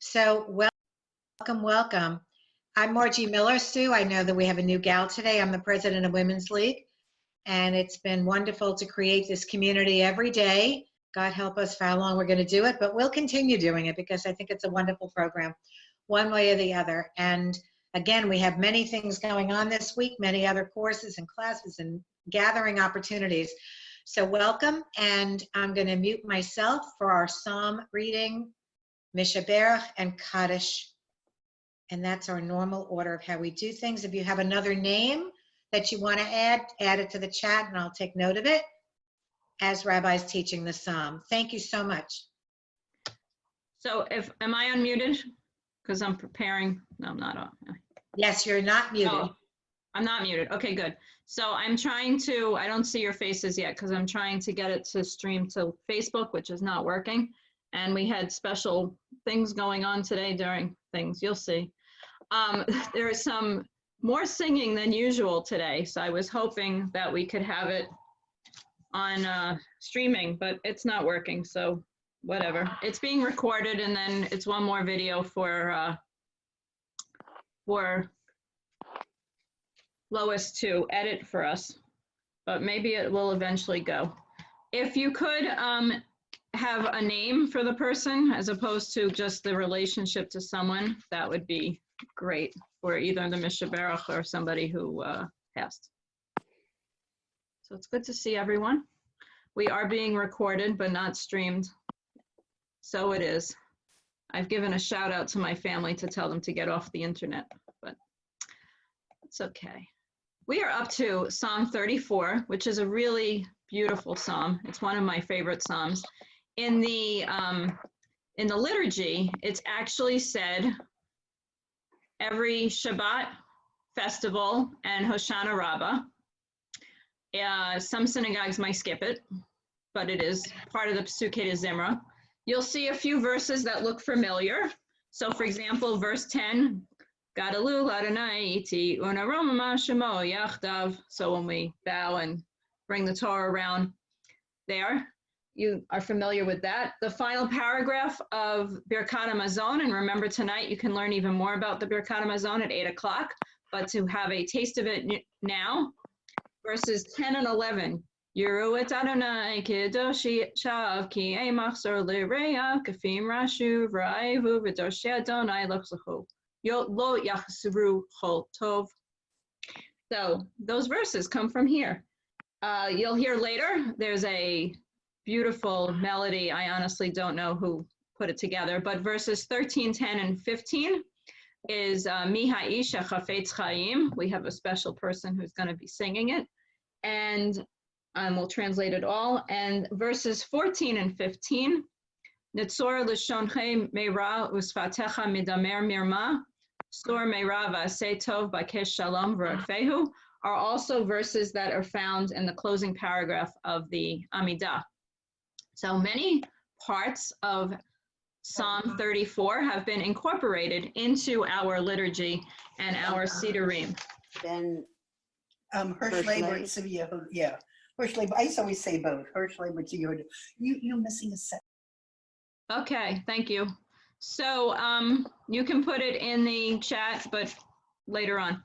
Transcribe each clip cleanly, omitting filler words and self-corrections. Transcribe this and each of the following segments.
So welcome, welcome. I'm Margie Miller, Sue. I know that we have a new gal today. I'm the president of Women's League, and it's been wonderful to create this community every day. God help us for how long we're going to do it, but we'll continue doing it because I think it's a wonderful program, one way or the other. And again, we have many things going on this week, many other courses and classes and gathering opportunities. So welcome, and I'm going to mute myself for our Psalm reading, Mishaberach and Kaddish. And that's our normal order of how we do things. If you have another name that you want to add it to the chat and I'll take note of it as Rabbi's teaching the Psalm. Thank you so much. So am I unmuted? Because I'm preparing. No, I'm not on. Yes, you're not muted. Oh, I'm not muted. Okay, good. So I'm trying to, I don't see your faces yet because I'm trying to get it to stream to Facebook, which is not working. And we had special things going on today during things. You'll see. There is some more singing than usual today. So I was hoping that we could have it on streaming, but it's not working. So whatever. It's being recorded, and then it's one more video for Lois to edit for us. But maybe it will eventually go. If you could have a name for the person as opposed to just the relationship to someone, that would be great for either the Mishaberach or somebody who passed. So it's good to see everyone. We are being recorded but not streamed. So it is. I've given a shout out to my family to tell them to get off the internet, but it's okay. We are up to Psalm 34, which is a really beautiful psalm. It's one of my favorite psalms. In the liturgy, it's actually said every Shabbat, festival, and Hoshana Rabbah. Some synagogues might skip it, but it is part of the Pesukei de Zimra. You'll see a few verses that look familiar. So for example, verse 10, Gadalul Adonai iti unaroma shemo yachdav. So when we bow and bring the Torah around there, you are familiar with that. The final paragraph of Birkat HaMazon, and remember tonight you can learn even more about the Birkat HaMazon at 8 o'clock, but to have a taste of it now, verses 10 and 11. Yeru et Adonai kedoshi shav ki emachzor lireya kafim rashu v'raivu v'doshi Adonai lechzachu lo yachsuru chol tov. So those verses come from here. You'll hear later, there's a beautiful melody. I honestly don't know who put it together, but verses 13, 10, and 15 is Mi Ha'ish Chafetz Chaim. We have a special person who's going to be singing it, and we'll translate it all. And verses 14 and 15, Nitzor L'shonchei Meira Usfatecha Midamer Mirma, Sor Meira V'aseh Tov Bakesh Shalom V'rafehu, are also verses that are found in the closing paragraph of the Amidah. So many parts of Psalm 34 have been incorporated into our liturgy and our Sidurim. Then Hirsch-Labor, yeah. Hirsch-Labor, I used to always say both. Hirsch-Labor, you're missing a set. Okay, thank you. So you can put it in the chat, but later on.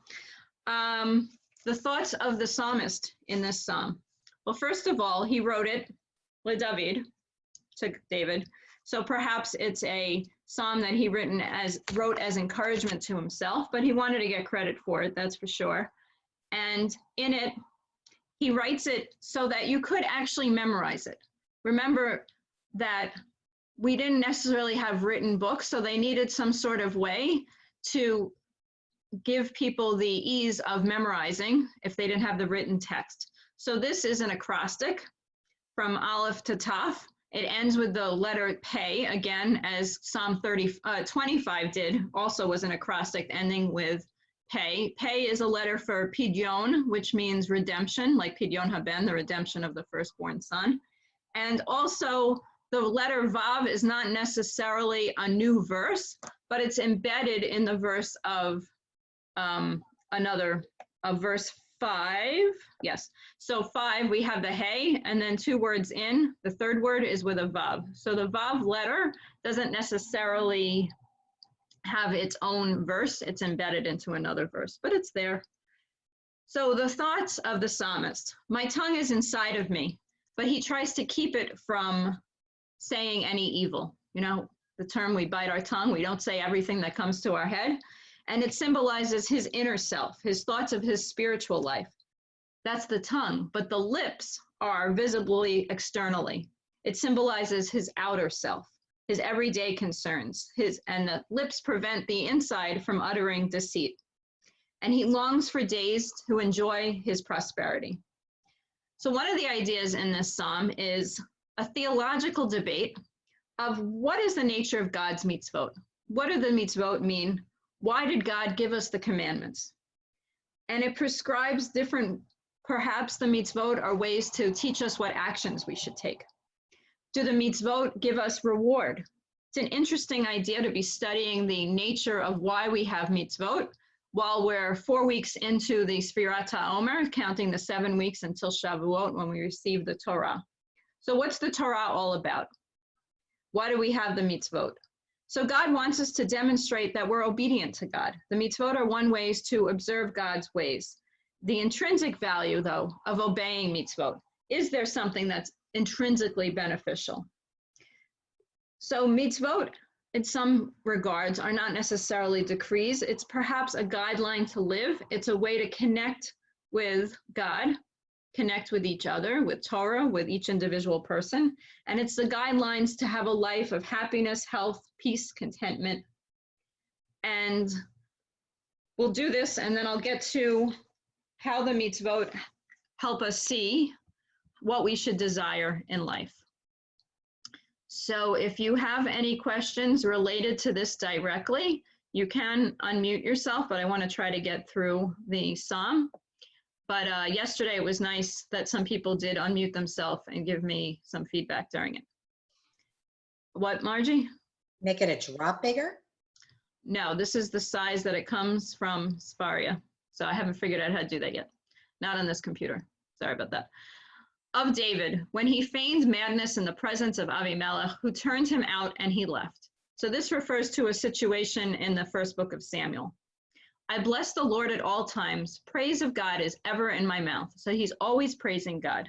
The thoughts of the psalmist in this psalm. Well, first of all, he wrote it LeDavid, to David. So perhaps it's a psalm that he wrote as encouragement to himself, but he wanted to get credit for it, that's for sure. And in it, he writes it so that you could actually memorize it. Remember that we didn't necessarily have written books, so they needed some sort of way to give people the ease of memorizing if they didn't have the written text. So this is an acrostic from Aleph to Taf. It ends with the letter Pei, again, as Psalm 25 did, also was an acrostic ending with Pei. Pei is a letter for Pidyon, which means redemption, like Pidyon Haben, the redemption of the firstborn son. And also, the letter Vav is not necessarily a new verse, but it's embedded in the verse of verse 5. Yes. So 5, we have the Hey, and then 2 words in. The third word is with a Vav. So the Vav letter doesn't necessarily have its own verse. It's embedded into another verse, but it's there. So the thoughts of the psalmist: my tongue is inside of me, but he tries to keep it from saying any evil. You know, the term we bite our tongue, we don't say everything that comes to our head. And it symbolizes his inner self, his thoughts of his spiritual life. That's the tongue, but the lips are visibly externally. It symbolizes his outer self, his everyday concerns, and the lips prevent the inside from uttering deceit. And he longs for days to enjoy his prosperity. So one of the ideas in this psalm is a theological debate of what is the nature of God's mitzvot? What do the mitzvot mean? Why did God give us the commandments? And it prescribes different, perhaps the mitzvot are ways to teach us what actions we should take. Do the mitzvot give us reward? It's an interesting idea to be studying the nature of why we have mitzvot while we're 4 weeks into the Sfirat HaOmer, counting the 7 weeks until Shavuot when we receive the Torah. So what's the Torah all about? Why do we have the mitzvot? So God wants us to demonstrate that we're obedient to God. The mitzvot are one way to observe God's ways. The intrinsic value, though, of obeying mitzvot, is there something that's intrinsically beneficial? So mitzvot, in some regards, are not necessarily decrees. It's perhaps a guideline to live. It's a way to connect with God, connect with each other, with Torah, with each individual person. And it's the guidelines to have a life of happiness, health, peace, contentment. And we'll do this, and then I'll get to how the mitzvot help us see what we should desire in life. So if you have any questions related to this directly, you can unmute yourself, but I want to try to get through the psalm. But yesterday it was nice that some people did unmute themselves and give me some feedback during it. What, Margie? Make it a drop bigger? No, this is the size that it comes from Sparia. So I haven't figured out how to do that yet. Not on this computer. Sorry about that. Of David, when he feigned madness in the presence of Avimelech, who turned him out and he left. So this refers to a situation in the first book of Samuel. I bless the Lord at all times. Praise of God is ever in my mouth. So he's always praising God,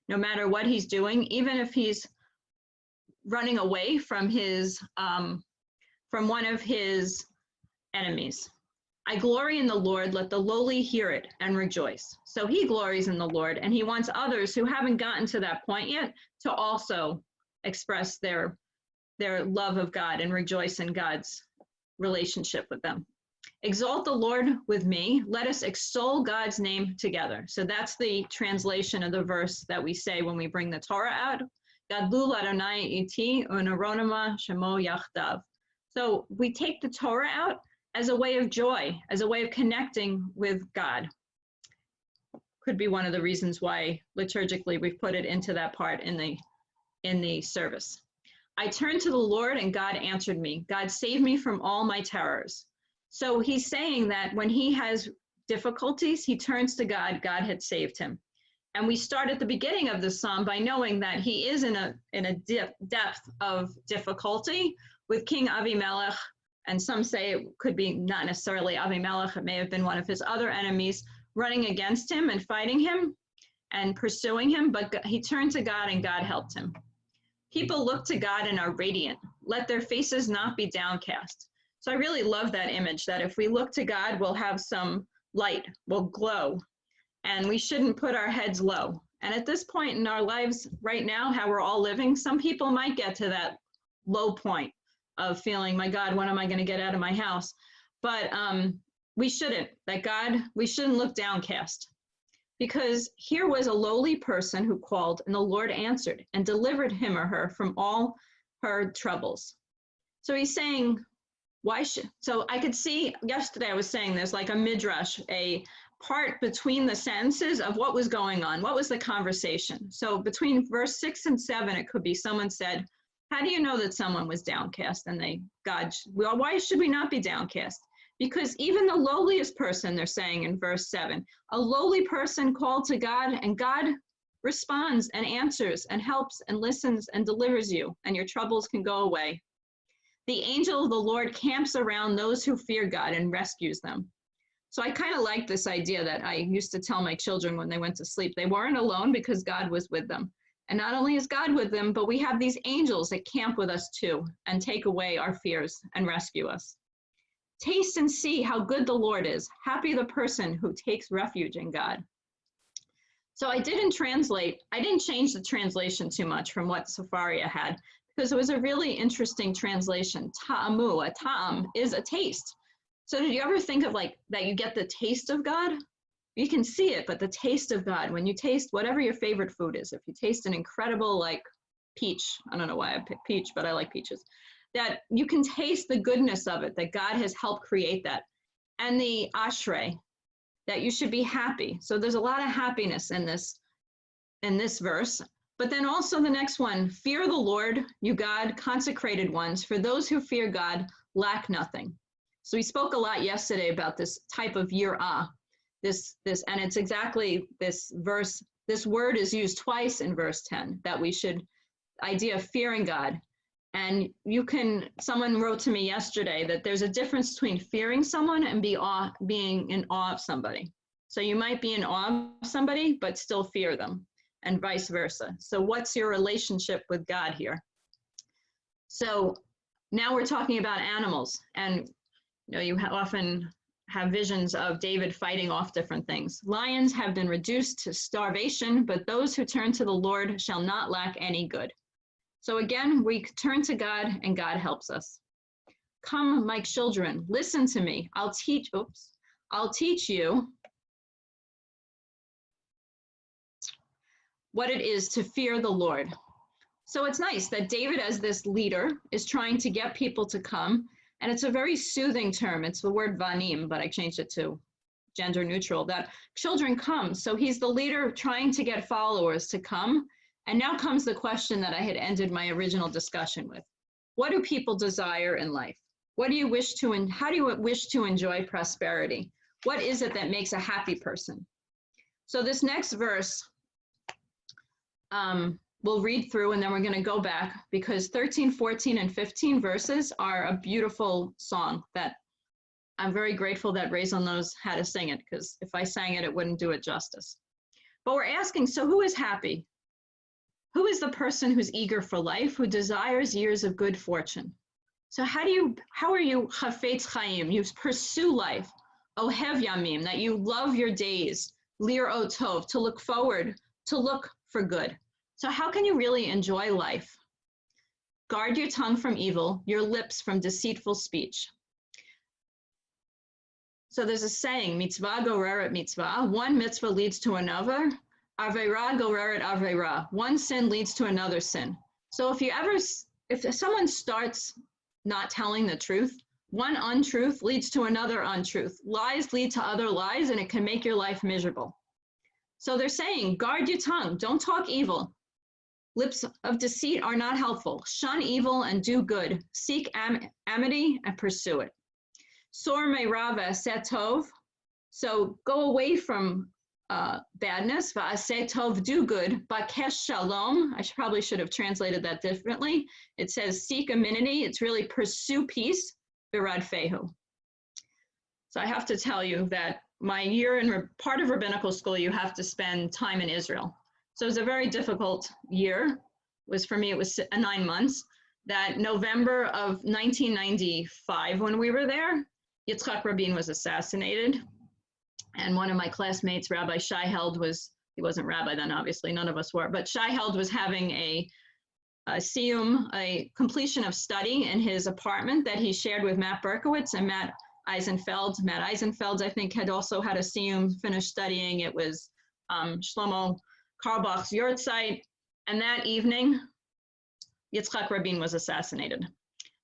no matter what he's doing, even if he's running away from one of his enemies. I glory in the Lord, let the lowly hear it and rejoice. So he glories in the Lord, and he wants others who haven't gotten to that point yet to also express their love of God and rejoice in God's relationship with them. Exalt the Lord with me. Let us extol God's name together. So that's the translation of the verse that we say when we bring the Torah out. Gadlu Adonai iti unaronama shemo yachdav. So we take the Torah out as a way of joy, as a way of connecting with God. Could be one of the reasons why liturgically we've put it into that part in the service. I turned to the Lord and God answered me. God saved me from all my terrors. So he's saying that when he has difficulties, he turns to God. God had saved him. And we start at the beginning of the psalm by knowing that he is in a depth of difficulty with King Avimelech. And some say it could be not necessarily Avimelech, it may have been one of his other enemies running against him and fighting him and pursuing him, but he turned to God and God helped him. People look to God and are radiant. Let their faces not be downcast. So I really love that image, that if we look to God, we'll have some light, we'll glow, and we shouldn't put our heads low. And at this point in our lives right now, how we're all living, some people might get to that low point of feeling, my God, when am I going to get out of my house? But we shouldn't look downcast, because here was a lowly person who called and the Lord answered and delivered him or her from all her troubles. So he's saying, so I could see, yesterday I was saying there's like a midrash, a part between the sentences of what was going on, what was the conversation. So between verse 6 and 7, it could be someone said, how do you know that someone was downcast? And why should we not be downcast? Because even the lowliest person, they're saying in verse 7, a lowly person called to God and God responds and answers and helps and listens and delivers you, and your troubles can go away. The angel of the Lord camps around those who fear God and rescues them. So I kind of like this idea that I used to tell my children when they went to sleep. They weren't alone because God was with them. And not only is God with them, but we have these angels that camp with us too and take away our fears and rescue us. Taste and see how good the Lord is. Happy the person who takes refuge in God. So I didn't change the translation too much from what Safaria had, because it was a really interesting translation. Ta'amu, a ta'am is a taste. So did you ever think of like that you get the taste of God? You can see it, but the taste of God, when you taste whatever your favorite food is, if you taste an incredible like peach, I don't know why I picked peach, but I like peaches, that you can taste the goodness of it, that God has helped create that. And the ashrei, that you should be happy. So there's a lot of happiness in this verse. But then also the next one, fear the Lord, you God, consecrated ones, for those who fear God lack nothing. So we spoke a lot yesterday about this type of yirah, and it's exactly this verse. This word is used twice in verse 10, that we should, idea of fearing God. And someone wrote to me yesterday that there's a difference between fearing someone and being in awe of somebody. So you might be in awe of somebody, but still fear them, and vice versa. So what's your relationship with God here? So now we're talking about animals, and you often have visions of David fighting off different things. Lions have been reduced to starvation, but those who turn to the Lord shall not lack any good. So again, we turn to God and God helps us. Come, my children, listen to me. I'll teach you what it is to fear the Lord. So it's nice that David, as this leader, is trying to get people to come. And it's a very soothing term. It's the word vanim, but I changed it to gender neutral, that children come. So he's the leader trying to get followers to come. And now comes the question that I had ended my original discussion with. What do people desire in life? What do you wish to, and how do you wish to enjoy prosperity? What is it that makes a happy person? So this next verse, we'll read through and then we're going to go back, because 13, 14, and 15 verses are a beautiful song that I'm very grateful that Rachel knows how to sing it, because if I sang it, it wouldn't do it justice. But we're asking, so who is happy? Who is the person who's eager for life, who desires years of good fortune? So how are you chafetz chaim? You pursue life. Ohev yamim, that you love your days. Lir otov, to look forward, to look for good. So how can you really enjoy life? Guard your tongue from evil, your lips from deceitful speech. So there's a saying, mitzvah goreret mitzvah. One mitzvah leads to another. Aveira goreret aveira. One sin leads to another sin. So if someone starts not telling the truth, one untruth leads to another untruth. Lies lead to other lies, and it can make your life miserable. So they're saying, guard your tongue, don't talk evil. Lips of deceit are not helpful. Shun evil and do good. Seek amity and pursue it. Sor me'ra v'aseh tov. So go away from badness. V'aseh tov, do good. Bakesh shalom. I probably should have translated that differently. It says seek amenity. It's really pursue peace. V'radfehu. So I have to tell you that my year in part of rabbinical school, you have to spend time in Israel. So it was a very difficult year. For me, it was 9 months. That November of 1995, when we were there, Yitzhak Rabin was assassinated. And one of my classmates, Rabbi Shai Held, he wasn't rabbi then, obviously, none of us were, but Shai Held was having a siyum, a completion of study in his apartment that he shared with Matt Berkowitz and Matt Eisenfeld. Matt Eisenfeld, I think, had also had a siyum, finished studying. It was Shlomo Carlebach's yahrzeit, and that evening, Yitzhak Rabin was assassinated.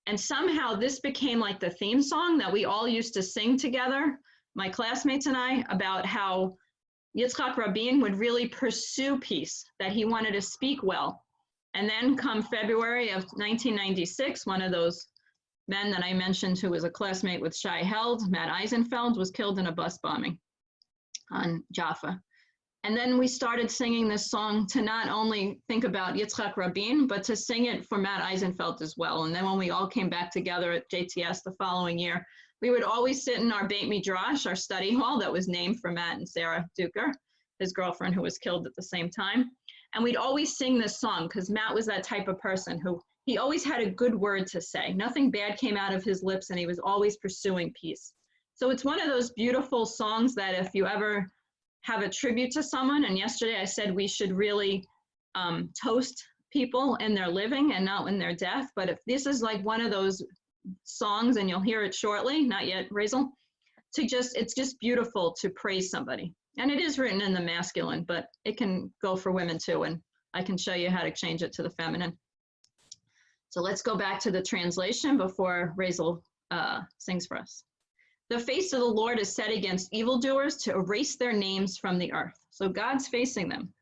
And somehow this became like the theme song that we all used to sing together, my classmates and I, about how Yitzhak Rabin would really pursue peace, that he wanted to speak well. And then come February of 1996, one of those men that I mentioned who was a classmate with Shai Held, Matt Eisenfeld, was killed in a bus bombing on Jaffa. And then we started singing this song to not only think about Yitzhak Rabin, but to sing it for Matt Eisenfeld as well. And then when we all came back together at JTS the following year, we would always sit in our Beit Midrash, our study hall that was named for Matt and Sarah Duker, his girlfriend who was killed at the same time. And we'd always sing this song because Matt was that type of person who he always had a good word to say. Nothing bad came out of his lips, and he was always pursuing peace. So it's one of those beautiful songs that if you ever have a tribute to someone, and yesterday I said we should really toast people in their living and not in their death, but if this is like one of those songs, and you'll hear it shortly, not yet, Razel, it's just beautiful to praise somebody. And it is written in the masculine, but it can go for women too, and I can show you how to change it to the feminine. So let's go back to the translation before Razel sings for us. The face of the Lord is set against evildoers to erase their names from the earth. So God's facing them.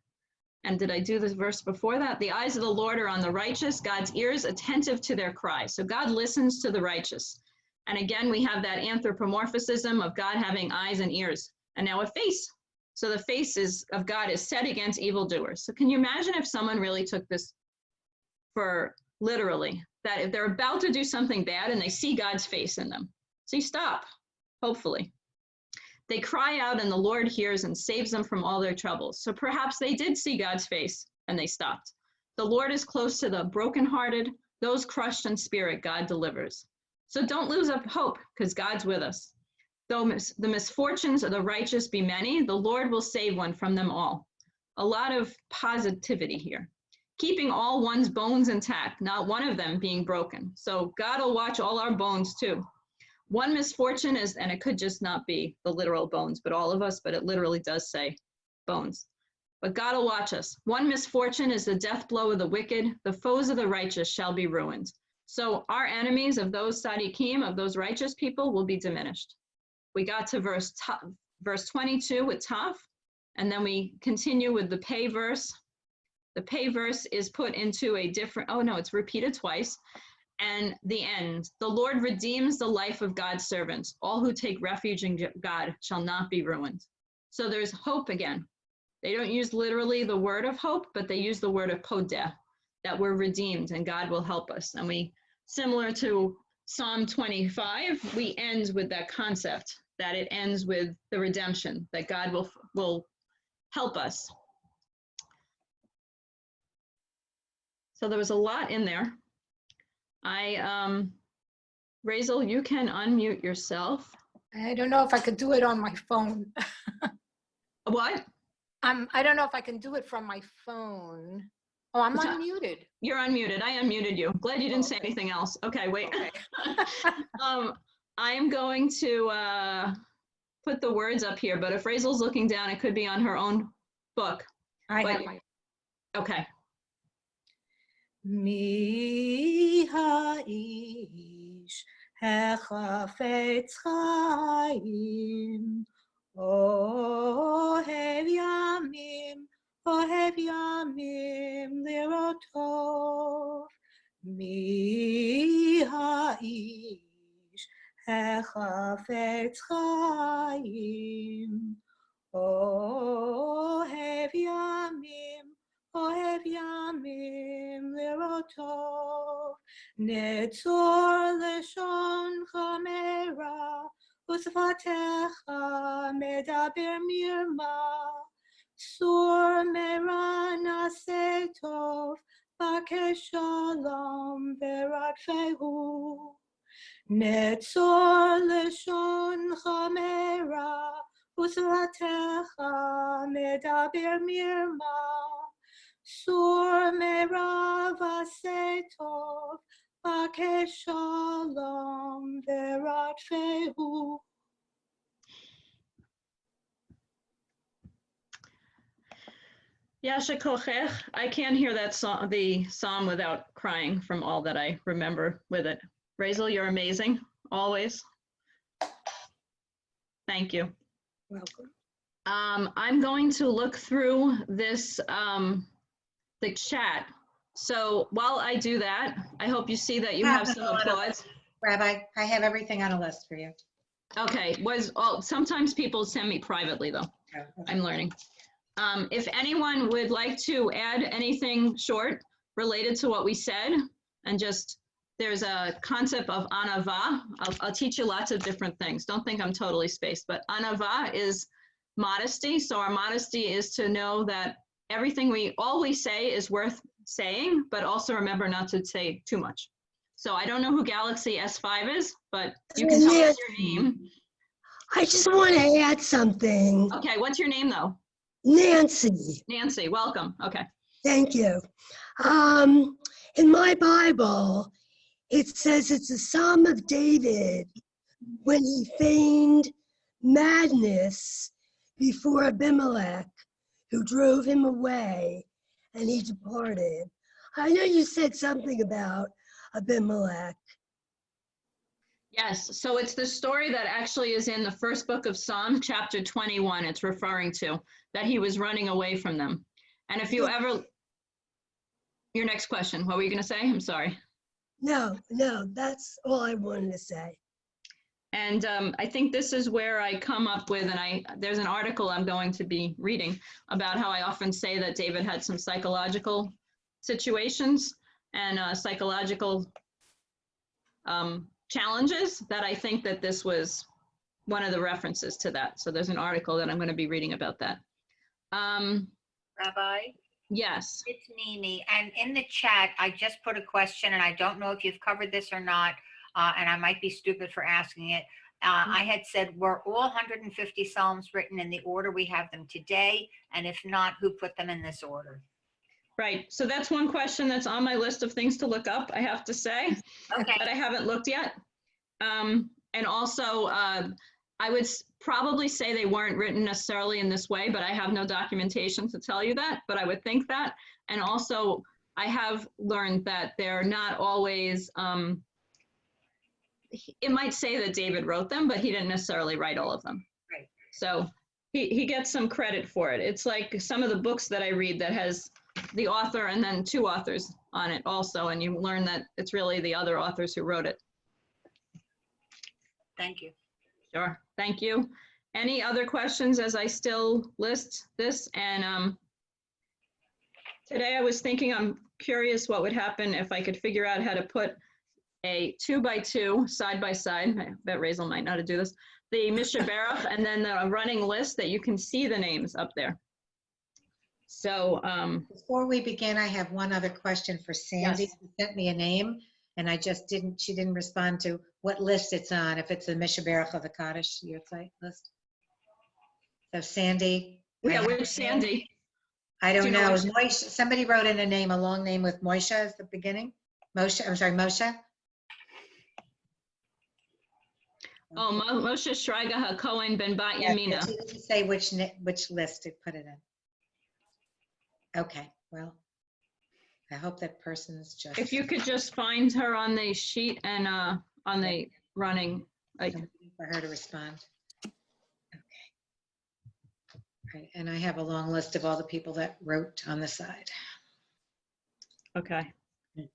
And did I do this verse before that? The eyes of the Lord are on the righteous, God's ears attentive to their cry. So God listens to the righteous. And again, we have that anthropomorphism of God having eyes and ears, and now a face. So the face of God is set against evildoers. So can you imagine if someone really took this for literally, that if they're about to do something bad and they see God's face in them? So you stop. Hopefully. They cry out and the Lord hears and saves them from all their troubles. So perhaps they did see God's face and they stopped. The Lord is close to the brokenhearted, those crushed in spirit, God delivers. So don't lose up hope because God's with us. Though the misfortunes of the righteous be many, the Lord will save one from them all. A lot of positivity here. Keeping all one's bones intact, not one of them being broken. So God will watch all our bones too. One misfortune is, and it could just not be the literal bones, but all of us, but it literally does say bones. But God will watch us. One misfortune is the death blow of the wicked. The foes of the righteous shall be ruined. So our enemies of those tzaddikim, of those righteous people, will be diminished. We got to verse 22 with Taf, and then we continue with the pay verse. The pay verse is put into a different, oh no, it's repeated twice. And the end, the Lord redeems the life of God's servants. All who take refuge in God shall not be ruined. So there's hope again. They don't use literally the word of hope, but they use the word of podeh, that we're redeemed and God will help us. And we, similar to Psalm 25, we end with that concept, that it ends with the redemption, that God will help us. So there was a lot in there. Razel, you can unmute yourself. I don't know if I could do it on my phone. What? I don't know if I can do it from my phone. Oh, I'm unmuted. You're unmuted. I unmuted you. Glad you didn't say anything else. Okay, wait. Okay. I'm going to put the words up here, but if Razel's looking down, it could be on her own book. I have my. Okay. Mi ha'ish hechafetz chaim ohev yamim lirotov. Mi ha'ish hechafetz chaim ohev yamim lirotov. Netzor leshoncha mera usvatecha medaber mirma. Sur mera naseh tov bakesh shalom veratfehu. Netzor leshoncha mera usvatecha medaber mirma. Sur merav asetov, bakesh shalom veratfehu. Yasha kochech. I can't hear that song, the psalm, without crying from all that I remember with it. Razel, you're amazing, always. Thank you. Welcome. I'm going to look through this, the chat. So while I do that, I hope you see that you have some applause. Rabbi, I have everything on a list for you. Okay, sometimes people send me privately though. Okay. I'm learning. If anyone would like to add anything short related to what we said, and just, there's a concept of anava. I'll teach you lots of different things. Don't think I'm totally spaced, but anava is modesty. So our modesty is to know that everything we always say is worth saying, but also remember not to say too much. So I don't know who Galaxy S5 is, but you can tell us your name. I just want to add something. Okay, what's your name though? Nancy, Nancy, welcome. Okay. thank you. In my Bible, it says it's a Psalm of David when he feigned madness before Abimelech, who drove him away, and he departed. I know you said something about Abimelech. Yes, so it's the story that actually is in the first book of Psalm, chapter 21, it's referring to, that he was running away from them. And if you ever, your next question, what were you going to say? I'm sorry. No, that's all I wanted to say. And I think this is where I come up with, and there's an article I'm going to be reading about how I often say that David had some psychological situations and psychological challenges, that I think that this was one of the references to that. So there's an article that I'm going to be reading about that. Rabbi, Yes. it's Mimi, and in the chat, I just put a question, and I don't know if you've covered this or not, and I might be stupid for asking it. I had said, were all 150 Psalms written in the order we have them today? And if not, who put them in this order? Right. So that's one question that's on my list of things to look up, I have to say, Okay. but I haven't looked yet. And also, I would probably say they weren't written necessarily in this way, but I have no documentation to tell you that, but I would think that. And also, I have learned that they're not always, it might say that David wrote them, but he didn't necessarily write all of them. Right. So he gets some credit for it. It's like some of the books that I read that has the author and then two authors on it also, and you learn that it's really the other authors who wrote it. Thank you. Sure, thank you. Any other questions as I still list this? And today I was thinking, I'm curious what would happen if I could figure out how to put a 2x2 side by side. I bet Razel might know how to do this. The Mishaberach and then the running list that you can see the names up there. So Before we begin, I have one other question for Sandy. Yes. She sent me a name and she didn't respond to what list it's on, if it's the Mishaberach of the Kaddish Yotzai list. So Sandy. yeah, which Sandy? I Do don't you know know. which- Moshe, somebody wrote in a name, a long name with Moshe as the beginning. Moshe, I'm sorry, Moshe. Oh, Moshe Shriga HaKohen Ben Bat Yamina. She didn't say which list to put it in. Okay, well, I hope that person's just. If you could just find her on the sheet and on the running. Somebody for her to respond. Okay. Right, and I have a long list of all the people that wrote on the side. Okay. Okay.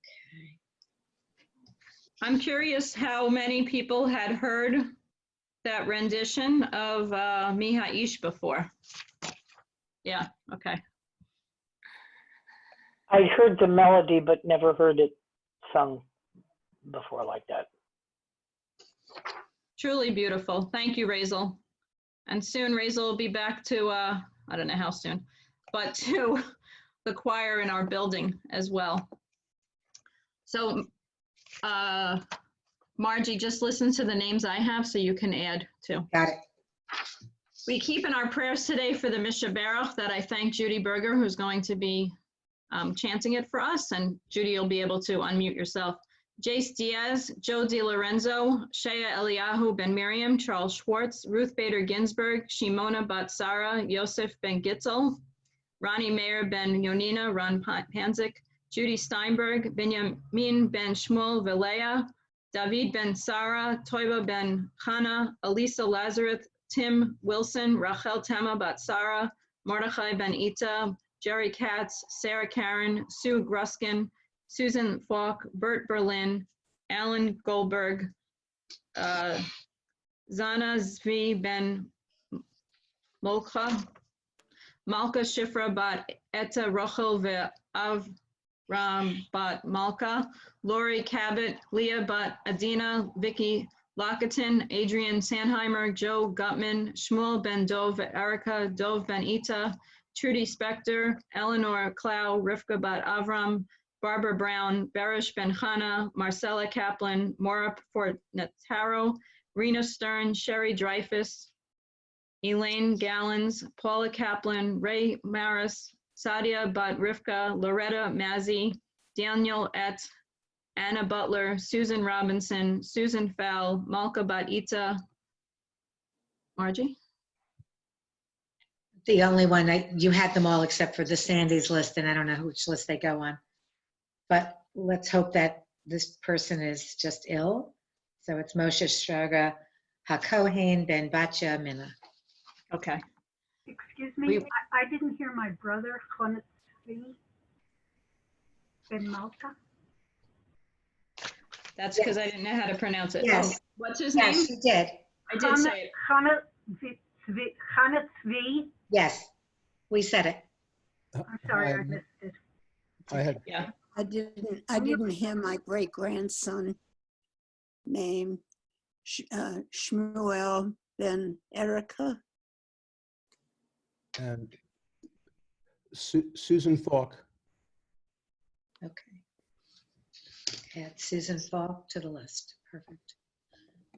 I'm curious how many people had heard that rendition of Mi Ha'ish before. Yeah, okay. I heard the melody, but never heard it sung before like that. Truly beautiful. Thank you, Razel. And soon Razel will be back to, I don't know how soon, but to the choir in our building as well. So Margie, just listen to the names I have so you can add too. Got it. We keep in our prayers today for the Mishaberach that I thank Judy Berger, who's going to be chanting it for us. And Judy, you'll be able to unmute yourself. Jace Diaz, Joe DiLorenzo, Shea Eliyahu Ben Miriam, Charles Schwartz, Ruth Bader Ginsburg, Shimona Batsara, Yosef Ben Gitzel, Ronnie Mayer Ben Yonina, Ron Panzik, Judy Steinberg, Benjamin Ben Shmuel Vilea, David Ben Sarah, Toiba Ben Chana, Elisa Lazarus, Tim Wilson, Rachel Tema Batsara, Mordechai Ben Ita, Jerry Katz, Sarah Karen, Sue Gruskin, Susan Falk, Bert Berlin, Alan Goldberg, Zana Zvi Ben Molcha, Malka Shifra bat Etta Rochel ve'Avram bat Malka, Lori Cabot, Leah bat Adina, Vicky Lockton, Adrian Sandheimer, Joe Gutman, Shmuel Ben Dov, Erica Dov Ben Ita, Trudy Spector, Eleanor Clow, Rivka bat Avram, Barbara Brown, Barish Ben Chana, Marcella Kaplan, Maura Fornataro, Rena Stern, Sherry Dreyfus, Elaine Gallons, Paula Kaplan, Ray Maris, Sadia Bat Rivka, Loretta Mazzi, Daniel Et, Anna Butler, Susan Robinson, Susan Fell, Malka Bat Ita. Margie? The only one, you had them all except for the Sandy's list, and I don't know which list they go on. But let's hope that this person is just ill. So it's Moshe Shraga, HaKohen, Ben Batya, Minna. Okay. Excuse me, I didn't hear my brother, Chonetzvi Ben Malka. That's because I didn't know how to pronounce it. Yes. Oh, what's his name? Yes, you did. I did say it. Chonetzvi. Yes, we said it. I'm sorry, I missed it. I had, Yeah. I didn't hear my great grandson name, Shmuel Ben Erica. and Susan Falk. Okay. Add Susan Falk to the list. Perfect.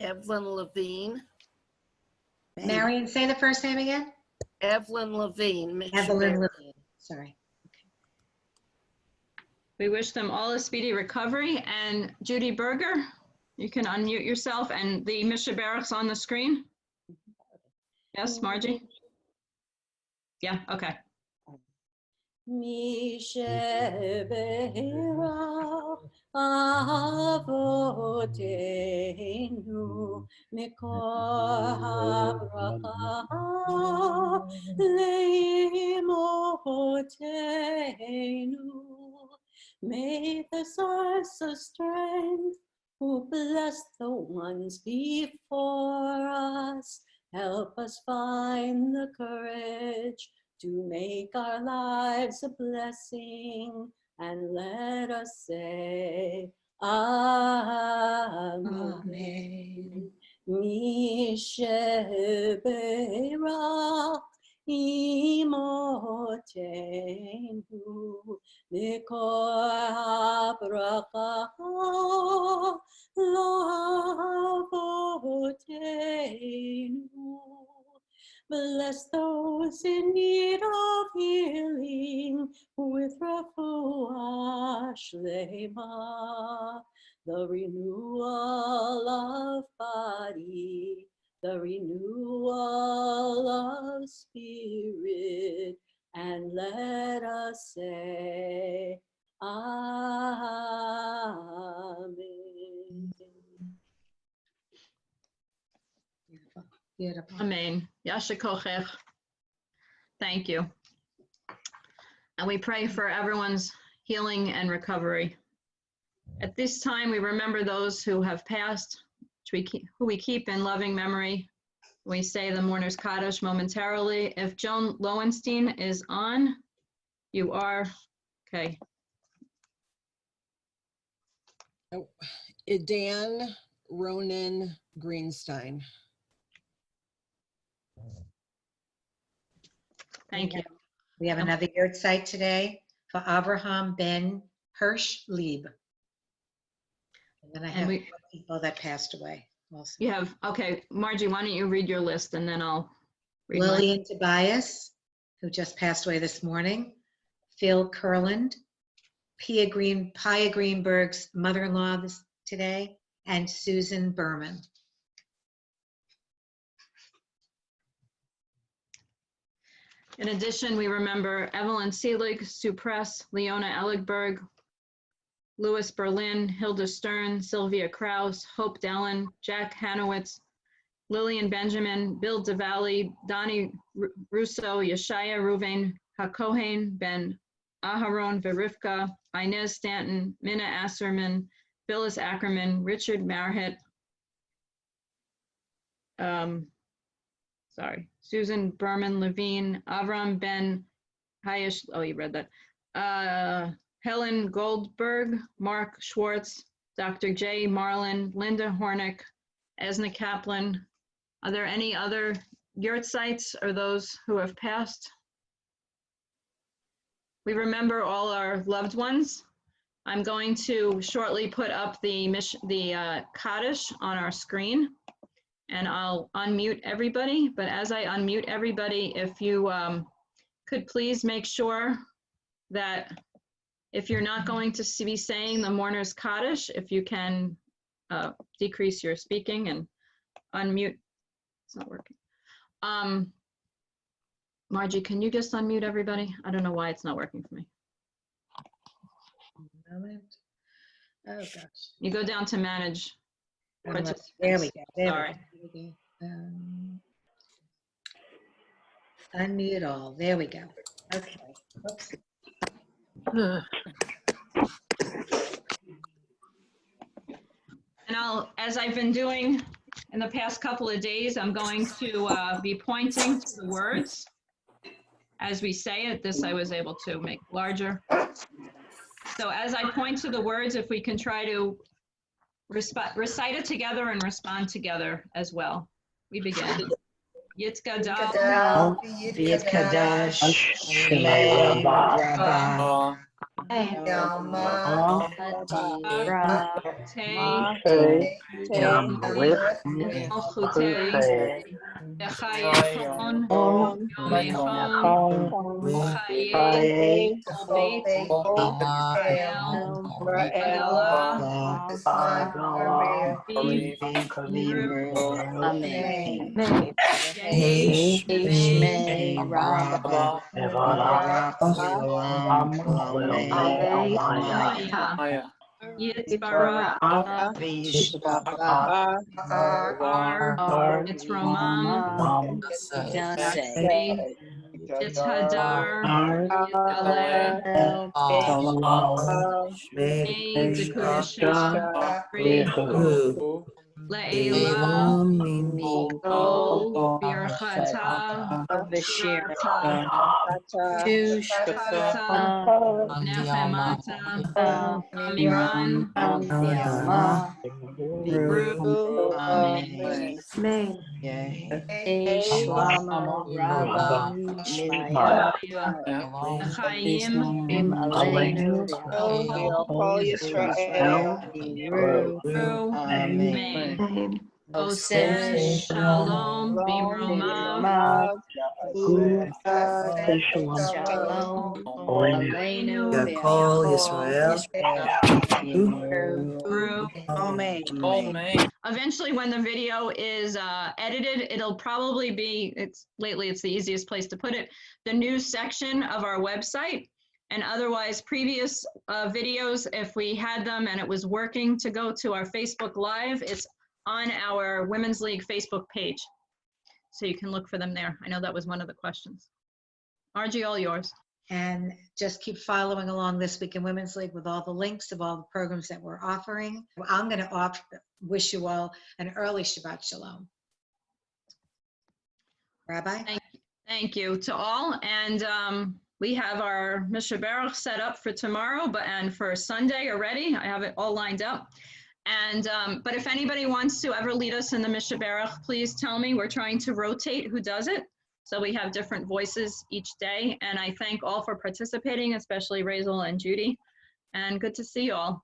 Evelyn Levine. Marion, say the first name again. Evelyn Levine. Evelyn Levine. Sorry. We wish them all a speedy recovery. And Judy Berger, you can unmute yourself, and the Mishaberach's on the screen. Yes, Margie? Yeah, okay. Mishaberach Avotenu Mikor HaBracha Leimotenu. May the source of strength who bless the ones before us help us find the courage to make our lives a blessing, and let us say, Amen. Mishaberach imotenu mikor habracha lavotenu. Bless those in need of healing with refuah shlema, the renewal of body, the renewal of spirit, and let us say, Amen. Beautiful. Beautiful. Amen. Yasha kochech. Thank you. And we pray for everyone's healing and recovery. At this time, we remember those who have passed, who we keep in loving memory. We say the mourner's Kaddish momentarily. If Joan Lowenstein is on, you are, okay. Idan Ronan Greenstein. Thank you. We have another yard site today for Abraham Ben Hirsch Lieb. And then I have people that passed away also. You have, okay, Margie, why don't you read your list and then I'll read mine. Lillian Tobias, who just passed away this morning. Phil Kurland, Pia Greenberg's mother-in-law today, and Susan Berman. In addition, we remember Evelyn Seelig, Sue Press, Leona Elligberg, Louis Berlin, Hilda Stern, Sylvia Krause, Hope Dallin, Jack Hanowitz, Lillian Benjamin, Bill DeValley, Donnie Russo, Yeshaya Ruvain, HaKohen, Ben Aharon Verifka, Inez Stanton, Minna Asserman, Phyllis Ackerman, Richard Marhett, sorry, Susan Berman Levine, Avram Ben Hayesh, oh, you read that. Helen Goldberg, Mark Schwartz, Dr. J. Marlin, Linda Hornick, Esna Kaplan. Are there any other yurtsites or those who have passed? We remember all our loved ones. I'm going to shortly put up the Kaddish on our screen, and I'll unmute everybody. But as I unmute everybody, if you could please make sure that if you're not going to be saying the mourner's Kaddish, if you can decrease your speaking and unmute. It's not working. Margie, can you just unmute everybody? I don't know why it's not working for me. Moment. Oh, gosh. You go down to manage. There we go. There Sorry. we go. Unmute all. There we go. Okay. Oops. And as I've been doing in the past couple of days, I'm going to be pointing to the words as we say it. This I was able to make larger. So as I point to the words, if we can try to recite it together and respond together as well. We begin. Yitzgadal, Kaddish, Shemay Rabbah, Yama, Te, Malchutei, Echayechon, Yomechon, Chaye, Beit, Amen. Shemay Rabbah, Shalom, Amaya, Yitzbarach, Vishbach, Yitzromam, Yitzhadar, Yitzaleh, Dekudesha, Le'ela, Mikol, Birchata, Nechemata, Amiran, Ru, Amen. Shlama Rabba Mishmaya Chaim, Aleinu Ru, Amen. Oseh, Shalom, Bimromav, Shalom Aleinu Ru. Amen. Eventually, when the video is edited, it'll probably be, lately it's the easiest place to put it, the news section of our website. And otherwise, previous videos, if we had them and it was working to go to our Facebook Live, it's on our Women's League Facebook page. So you can look for them there. I know that was one of the questions. Margie, all yours. And just keep following along This Week in Women's League with all the links of all the programs that we're offering. I'm going to wish you all an early Shabbat Shalom. Rabbi? Thank you to all. And we have our Mishnah Baruch set up for tomorrow, and for Sunday already. I have it all lined up. And but if anybody wants to ever lead us in the Mishnah Baruch, please tell me. We're trying to rotate who does it. So we have different voices each day. And I thank all for participating, especially Razel and Judy. And good to see you all.